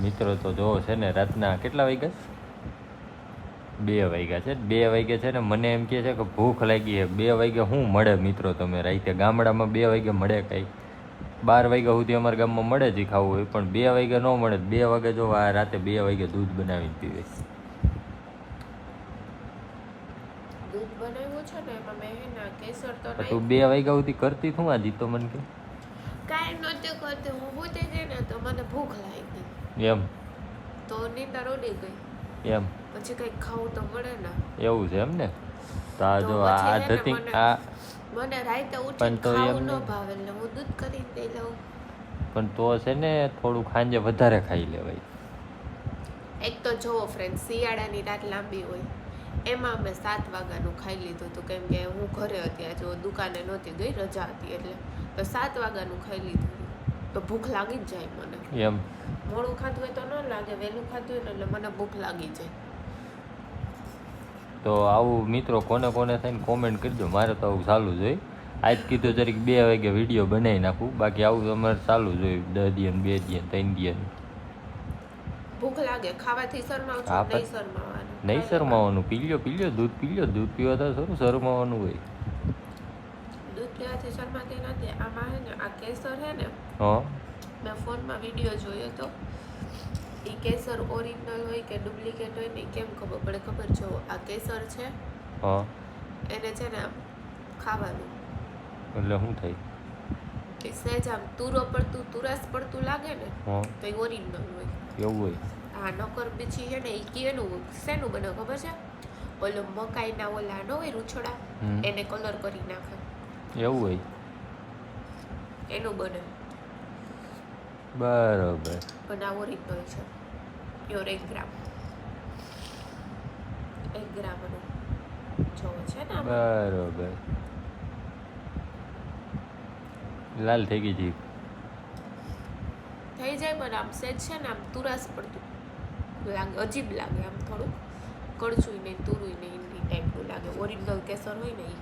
મિત્રો તો જો છે ને રાતના કેટલા વાગ્યા? 2 વાગ્યા છે. 2 વાગ્યા છે ને મને એમ કહે છે કે ભૂખ લાગી છે. 2 વાગ્યા શું મળે મિત્રો? તમે રાતે ગામડામાં 2 વાગ્યા મળે કાંઈ? 12 વાગ્યા સુધી અમારા ગામમાં મળે જ ખાવું હોય, પણ 2 વાગ્યા ન મળે. 2 વાગે જો આ રાતે 2 વાગ્યા દૂધ બનાવીને પીવે. દૂધ બનાવ્યું છે ને એમાં મેં હે ને કેસર તો નહીં. તું 2 વાગ્યા સુધી કરતી શું આ જીતો મને કે? કાંઈ નહોતી કરતી, હું હોતી હતી ને તો મને ભૂખ લાગી એમ તો નીંદર ઉડી ગઈ. એમ પછી કંઈક ખાવું તો મળે ને. એવું છે એમ ને? તો આ તો જો પછી આ હે ને ધતિંગ મને- આ મને રાતે પણ ઉઠીને તો ખાવું એમ ન નહીં. ભાવે એટલે હું દૂધ કરીને પી લઉં. પણ તો છે ને થોડું ખાંજે વધારે ખાઈ લેવાય. એક તો જોવો ફ્રેન્ડ, શિયાળાની રાત લાંબી હોય, એમાં અમે 7 વાગ્યાનું ખાઈ લીધું હતું, કેમ કે હું ઘરે હતી આજે, દુકાને નહોતી ગઈ, રજા હતી એટલે. તો 7 વાગ્યાનું ખાઈ લીધું તો ભૂખ લાગી જ જાય મને. એમ મોડું ખાધું હોય તો ન લાગે, વહેલું ખાધું હોય ને એટલે મને ભૂખ લાગી જાય. તો આવું મિત્રો કોને કોને થઈને કોમેન્ટ કરજો. મારે તો આવું ચાલુ જ હોય. આજ કીધું જરીક 2 વાગે વિડીયો બનાવી નાખું, બાકી આવું તો અમારે ચાલુ જ હોય. 10 દિવસ 2 દિવસ 3 દિવસ. ભૂખ લાગે, ખાવાથી શરમાવ હા, છું, નહીં શરમાવાનું. નહીં શરમાવાનું. પી લ્યો દૂધ પી લ્યો. દૂધ પીવા તો શરૂ શરમાવાનું હોય. દૂધ પીવાથી શરમાતી નથી. આમાં હે ને આ કેસર હે ને, હા મેં ફોનમાં વિડીયો જોયો તો, એ કેસર ઓરિજિનલ હોય કે ડુપ્લિકેટ હોય ને કેમ ખબર પડે? ખબર જો આ કેસર છે, હા એને છે ને આમ ખાવાનું, એટલે શું થાય? એ સહેજ આમ તુરસ પડતું લાગે ને હા તો એ ઓરિજિનલ હોય. એવું હોય? હા, નકર પછી છે ને એ કેનું શેનું બને ખબર છે? ઓલો મકાઈના ઓલા ન હોય રૂછડા, એને કલર કરી નાખે, એવું હોય? એનું બને. બરોબર. પણ આ ઓરિજિનલ છે, પ્યોર 1 ગ્રામ. 1 ગ્રામનું જોવો છે ને આમાં. બરોબર. લાલ થઈ ગઈ જીભ. થઈ જાય પણ આમ સહેજ છે ને આમ તુરાસ પડતું લાગે, અજીબ લાગે, આમ થોડું કડચું નહીં, તુરું નહીં, એ ટાઈપનું લાગે. ઓરિજિનલ કેસર હોય ને એ.